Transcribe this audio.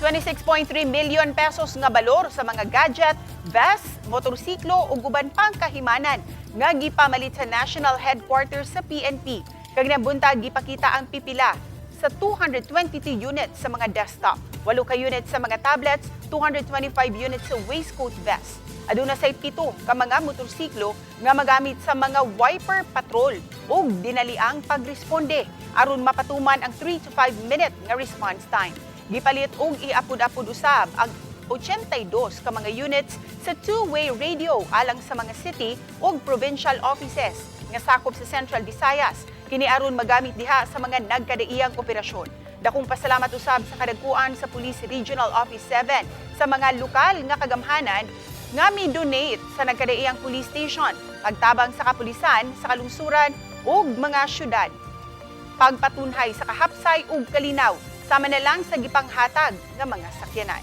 26.3 million pesos nga balor sa mga gadget, vest, motorsiklo ug uban pang kahimanan nga gipamalit sa national headquarter sa PNP. Kag buntag gipakita ang pipila sa 222 units sa mga desktop, 8 ka units sa mga tablets, 225 units sa waistcoat vest. Aduna say 7 ka mga motorsiklo nga magamit sa mga wiper patrol ug dinaliang pagresponde aron mapatuman ang 3 to 5 minute nga response time. Gipalit og iapod-apod usab ang 82 ka mga units sa two-way radio alang sa mga city ug provincial offices nga sakop sa Central Visayas. Kini aron magamit diha sa mga nagkadaiyang operasyon. Dakong pasalamat usab sa kadagkuan sa Police Regional Office 7 sa mga lokal nga kagamhanan nga mi-donate sa nagkadaiyang police station, pagtabang sa kapulisan sa kalungsuran ug mga syudad. Pagpatunhay sa kahapsay ug kalinaw sama na lang sa gipanghatag nga mga sakyanan.